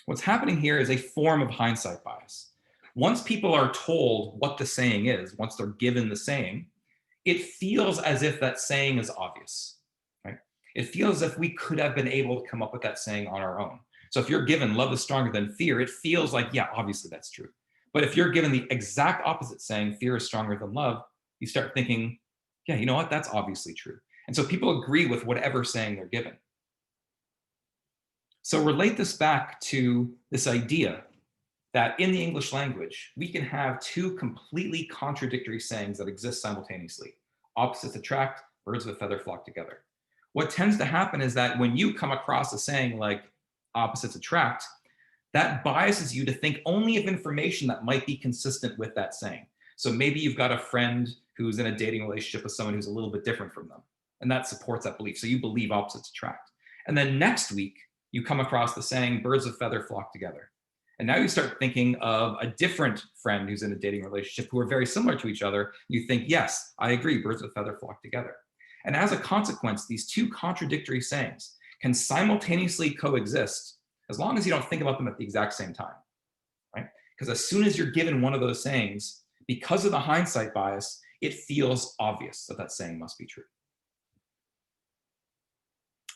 What's happening here is a form of hindsight bias. Once people are told what the saying is, once they're given the saying, it feels as if that saying is obvious. Right? It feels as if we could have been able to come up with that saying on our own. So if you're given love is stronger than fear, it feels like, yeah, obviously that's true. But if you're given the exact opposite saying, fear is stronger than love, you start thinking, yeah, you know what? That's obviously true. And so people agree with whatever saying they're given. So relate this back to this idea that in the English language, we can have two completely contradictory sayings that exist simultaneously. Opposites attract, birds of a feather flock together. What tends to happen is that when you come across a saying like opposites attract, that biases you to think only of information that might be consistent with that saying. So maybe you've got a friend who's in a dating relationship with someone who's a little bit different from them, and that supports that belief. So you believe opposites attract. And then next week, you come across the saying, birds of feather flock together. And now you start thinking of a different friend who's in a dating relationship who are very similar to each other. You think, yes, I agree, birds of feather flock together. And as a consequence, these two contradictory sayings can simultaneously coexist as long as you don't think about them at the exact same time, right? Because as soon as you're given one of those sayings, because of the hindsight bias, it feels obvious that that saying must be true.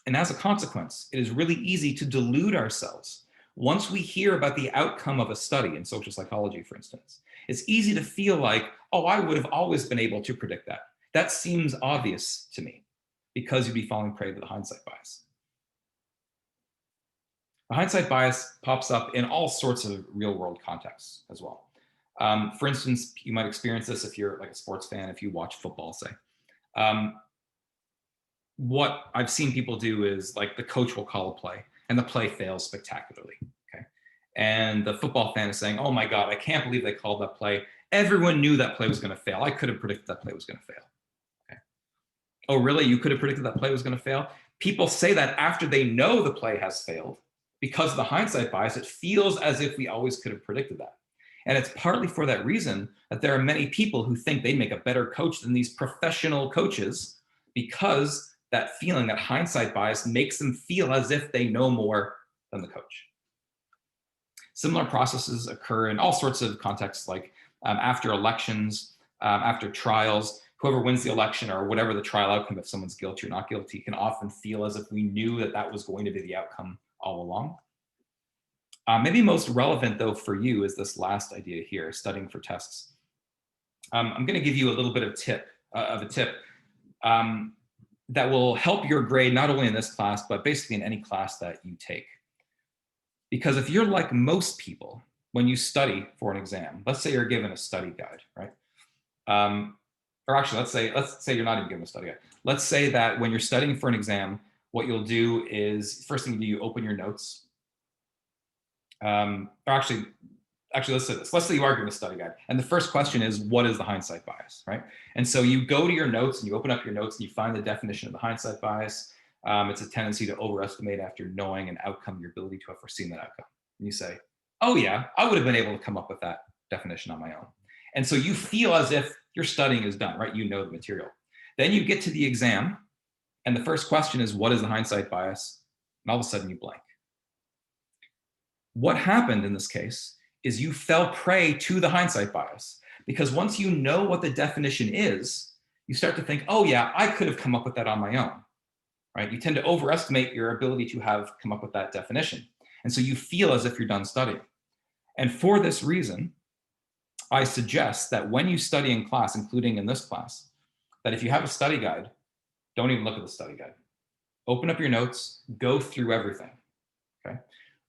And as a consequence, it is really easy to delude ourselves. Once we hear about the outcome of a study in social psychology, for instance, it's easy to feel like, oh, I would have always been able to predict that. That seems obvious to me, because you'd be falling prey to the hindsight bias. The hindsight bias pops up in all sorts of real world contexts as well. For instance, you might experience this if you're like a sports fan, if you watch football, say. What I've seen people do is like the coach will call a play and the play fails spectacularly, okay? And the football fan is saying, oh my God, I can't believe they called that play. Everyone knew that play was gonna fail. I could have predicted that play was gonna fail, okay? Oh really, you could have predicted that play was gonna fail? People say that after they know the play has failed. Because of the hindsight bias, it feels as if we always could have predicted that. And it's partly for that reason that there are many people who think they make a better coach than these professional coaches, because that feeling, that hindsight bias, makes them feel as if they know more than the coach. Similar processes occur in all sorts of contexts, like after elections, after trials. Whoever wins the election or whatever the trial outcome, if someone's guilty or not guilty, can often feel as if we knew that that was going to be the outcome all along. Maybe most relevant, though, for you is this last idea here, studying for tests. I'm going to give you a little bit of a tip that will help your grade, not only in this class, but basically in any class that you take. Because if you're like most people, when you study for an exam, let's say you're given a study guide, right? Or actually, let's say you're not even given a study guide. Let's say that when you're studying for an exam, what you'll do is, first thing you do, you open your notes. Or actually, let's say this. Let's say you are given a study guide. And the first question is, what is the hindsight bias, right? And so you go to your notes and you open up your notes and you find the definition of the hindsight bias. It's a tendency to overestimate after knowing an outcome, your ability to have foreseen that outcome. And you say, oh yeah, I would have been able to come up with that definition on my own. And so you feel as if your studying is done, right? You know the material. Then you get to the exam and the first question is, what is the hindsight bias? And all of a sudden you blank. What happened in this case is you fell prey to the hindsight bias, because once you know what the definition is, you start to think, oh yeah, I could have come up with that on my own, right? You tend to overestimate your ability to have come up with that definition. And so you feel as if you're done studying. And for this reason, I suggest that when you study in class, including in this class, that if you have a study guide, don't even look at the study guide. Open up your notes, go through everything, okay?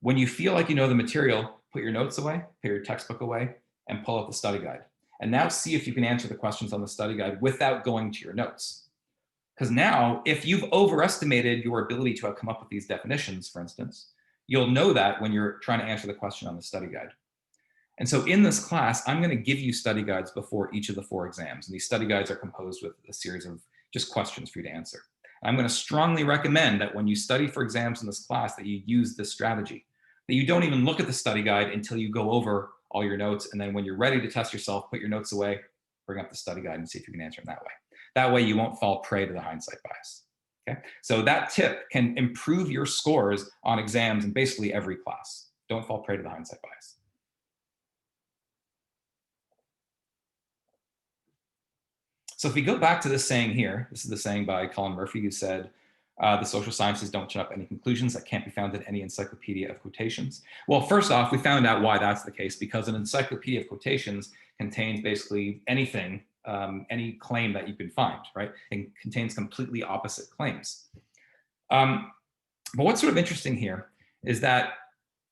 When you feel like you know the material, put your notes away, put your textbook away, and pull out the study guide. And now see if you can answer the questions on the study guide without going to your notes. Because now, if you've overestimated your ability to have come up with these definitions, for instance, you'll know that when you're trying to answer the question on the study guide. And so in this class, I'm going to give you study guides before each of the 4 exams. And these study guides are composed with a series of just questions for you to answer. I'm going to strongly recommend that when you study for exams in this class, that you use this strategy, that you don't even look at the study guide until you go over all your notes. And then when you're ready to test yourself, put your notes away, bring up the study guide and see if you can answer them that way. That way you won't fall prey to the hindsight bias. Okay? So that tip can improve your scores on exams in basically every class. Don't fall prey to the hindsight bias. So if we go back to this saying here, this is the saying by Colin Murphy, who said, the social sciences don't turn up any conclusions that can't be found in any encyclopedia of quotations. Well, first off, we found out why that's the case, because an encyclopedia of quotations contains basically anything, any claim that you can find, right? And contains completely opposite claims. But what's sort of interesting here is that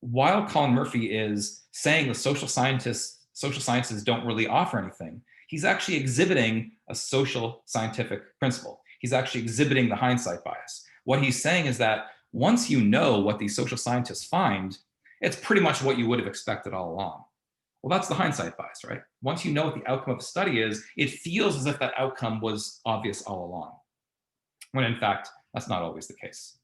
while Colin Murphy is saying the social sciences don't really offer anything, he's actually exhibiting a social scientific principle. He's actually exhibiting the hindsight bias. What he's saying is that once you know what these social scientists find, it's pretty much what you would have expected all along. Well, that's the hindsight bias, right? Once you know what the outcome of a study is, it feels as if that outcome was obvious all along, when in fact, that's not always the case.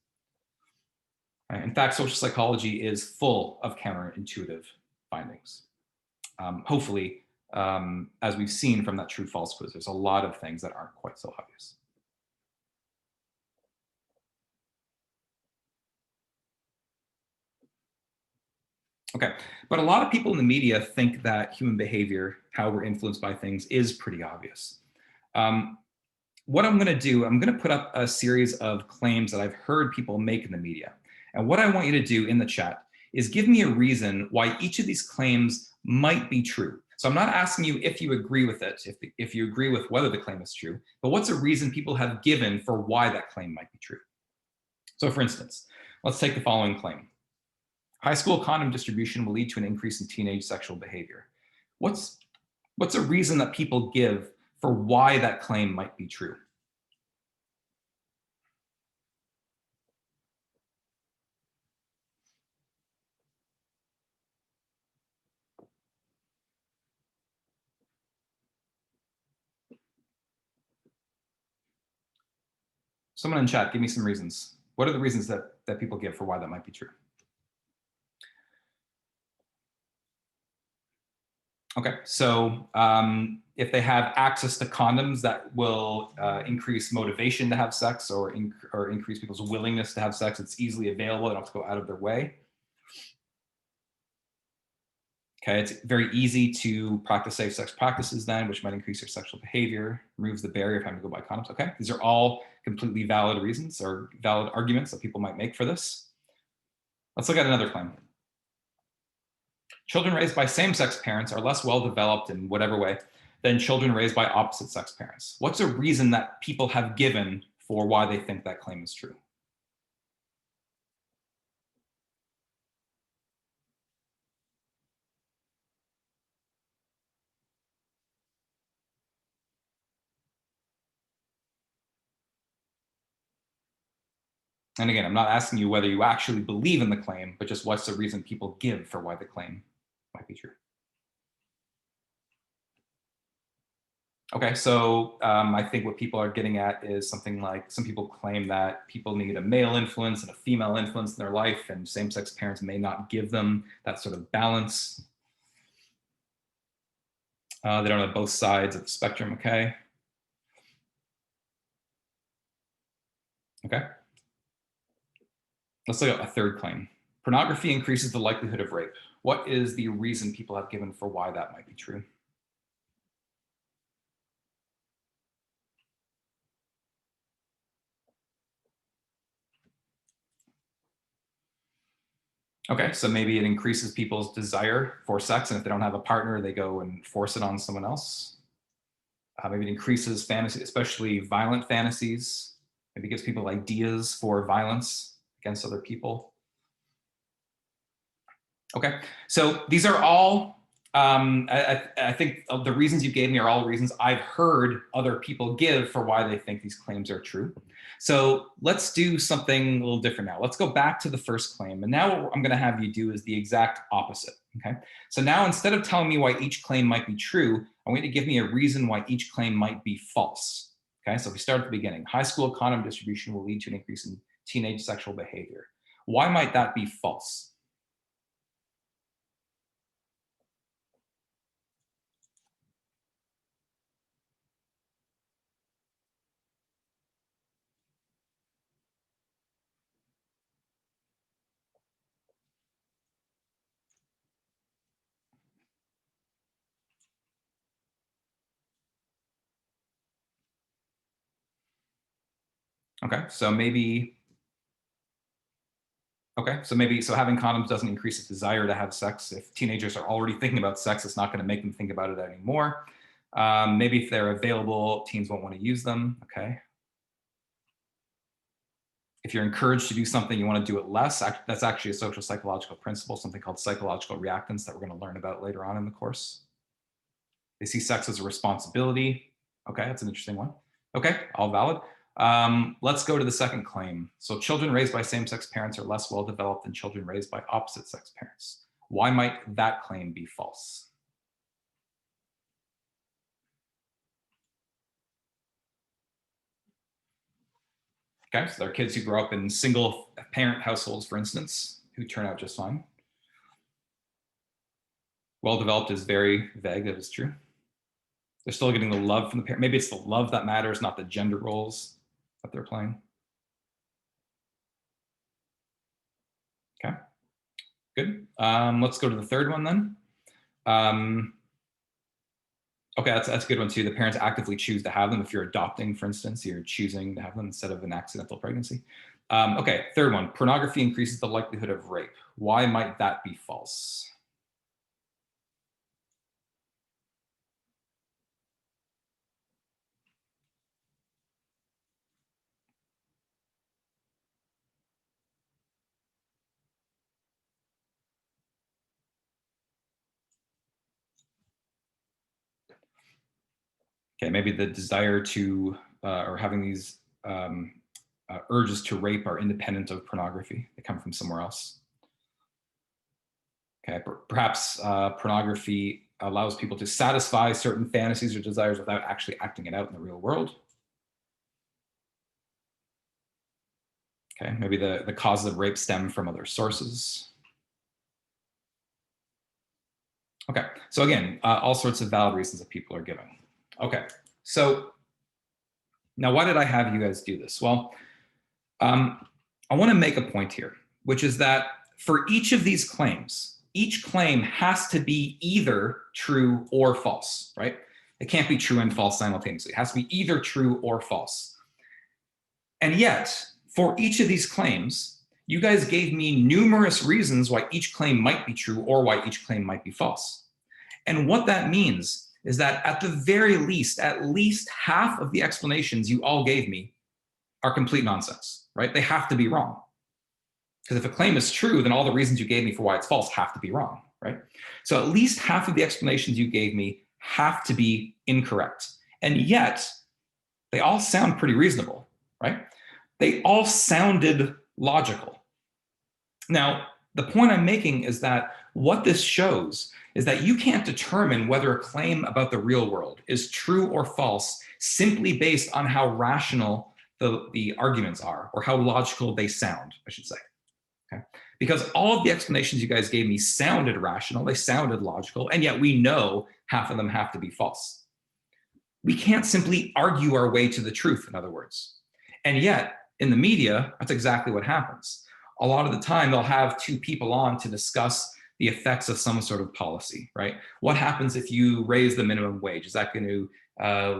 In fact, social psychology is full of counterintuitive findings. Hopefully, as we've seen from that true-false quiz, there's a lot of things that aren't quite so obvious. Okay, but a lot of people in the media think that human behavior, how we're influenced by things, is pretty obvious. What I'm going to do, I'm going to put up a series of claims that I've heard people make in the media. And what I want you to do in the chat is give me a reason why each of these claims might be true. So I'm not asking you if you agree with it, if you agree with whether the claim is true, but what's a reason people have given for why that claim might be true. So for instance, let's take the following claim. High school condom distribution will lead to an increase in teenage sexual behavior. What's a reason that people give for why that claim might be true? Someone in chat, give me some reasons. What are the reasons that people give for why that might be true? Okay, so if they have access to condoms, that will increase motivation to have sex or increase people's willingness to have sex. It's easily available. They don't have to go out of their way. Okay, it's very easy to practice safe sex practices then, which might increase your sexual behavior, removes the barrier of having to go buy condoms. Okay, these are all completely valid reasons or valid arguments that people might make for this. Let's look at another claim. Children raised by same-sex parents are less well-developed in whatever way than children raised by opposite-sex parents. What's a reason that people have given for why they think that claim is true? And again, I'm not asking you whether you actually believe in the claim, but just what's the reason people give for why the claim might be true. Okay, so I think what people are getting at is something like some people claim that people need a male influence and a female influence in their life, and same-sex parents may not give them that sort of balance. They don't have both sides of the spectrum, okay? Okay, let's look at a third claim. Pornography increases the likelihood of rape. What is the reason people have given for why that might be true? Okay, so maybe it increases people's desire for sex, and if they don't have a partner, they go and force it on someone else. Maybe it increases fantasy, especially violent fantasies. Maybe it gives people ideas for violence against other people. Okay, so these are all, I think the reasons you gave me are all reasons I've heard other people give for why they think these claims are true. So let's do something a little different now. Let's go back to the first claim. And now what I'm going to have you do is the exact opposite. Okay. So now instead of telling me why each claim might be true, I want you to give me a reason why each claim might be false. Okay. So if we start at the beginning, high school condom distribution will lead to an increase in teenage sexual behavior. Why might that be false? Okay. So having condoms doesn't increase the desire to have sex. If teenagers are already thinking about sex, it's not going to make them think about it anymore. Maybe if they're available, teens won't want to use them. Okay. If you're encouraged to do something, you want to do it less. That's actually a social psychological principle, something called psychological reactance that we're going to learn about later on in the course. They see sex as a responsibility. Okay, that's an interesting one. Okay, all valid. Let's go to the second claim. So children raised by same-sex parents are less well-developed than children raised by opposite-sex parents. Why might that claim be false? Okay, so there are kids who grow up in single-parent households, for instance, who turn out just fine. Well-developed is very vague, that is true. They're still getting the love from the parent. Maybe it's the love that matters, not the gender roles that they're playing. Okay, good. Let's go to the third one then. Okay, that's a good one too. The parents actively choose to have them. If you're adopting, for instance, you're choosing to have them instead of an accidental pregnancy. Okay, third one, pornography increases the likelihood of rape. Why might that be false? Okay, maybe the desire to, or having these urges to rape are independent of pornography. They come from somewhere else. Okay, perhaps pornography allows people to satisfy certain fantasies or desires without actually acting it out in the real world. Okay, maybe the causes of rape stem from other sources. Okay, so again, all sorts of valid reasons that people are giving. Okay, so now why did I have you guys do this? Well, I want to make a point here, which is that for each of these claims, each claim has to be either true or false, right? It can't be true and false simultaneously. It has to be either true or false. And yet, for each of these claims, you guys gave me numerous reasons why each claim might be true or why each claim might be false. And what that means is that at the very least, at least half of the explanations you all gave me are complete nonsense, right? They have to be wrong. Because if a claim is true, then all the reasons you gave me for why it's false have to be wrong, right? So at least half of the explanations you gave me have to be incorrect. And yet, they all sound pretty reasonable, right? They all sounded logical. Now, the point I'm making is that what this shows is that you can't determine whether a claim about the real world is true or false simply based on how rational the arguments are, or how logical they sound, I should say. Okay? Because all of the explanations you guys gave me sounded rational, they sounded logical, and yet we know half of them have to be false. We can't simply argue our way to the truth, in other words. And yet, in the media, that's exactly what happens. A lot of the time, they'll have two people on to discuss the effects of some sort of policy, right? What happens if you raise the minimum wage? Is that going to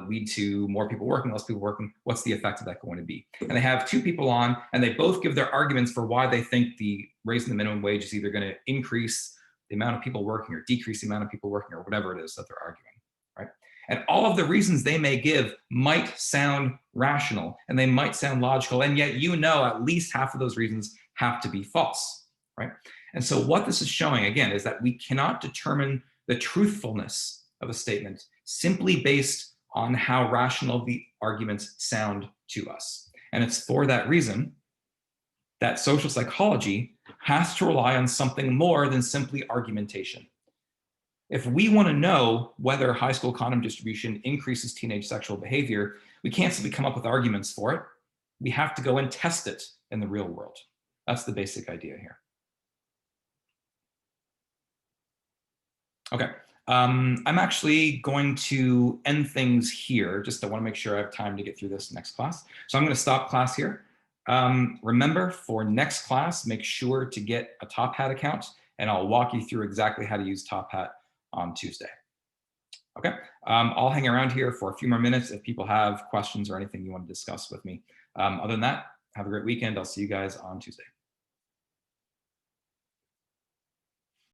lead to more people working, less people working? What's the effect of that going to be? And they have two people on, and they both give their arguments for why they think the raising the minimum wage is either going to increase the amount of people working or decrease the amount of people working, or whatever it is that they're arguing, right? And all of the reasons they may give might sound rational and they might sound logical, and yet you know at least half of those reasons have to be false, right? And so what this is showing, again, is that we cannot determine the truthfulness of a statement simply based on how rational the arguments sound to us. And it's for that reason that social psychology has to rely on something more than simply argumentation. If we want to know whether high school condom distribution increases teenage sexual behavior, we can't simply come up with arguments for it. We have to go and test it in the real world. That's the basic idea here. Okay, I'm actually going to end things here. Just I want to make sure I have time to get through this next class. So I'm going to stop class here. Remember, for next class, make sure to get a Top Hat account, and I'll walk you through exactly how to use Top Hat on Tuesday. Okay, I'll hang around here for a few more minutes if people have questions or anything you want to discuss with me. Other than that, have a great weekend. I'll see you guys on Tuesday.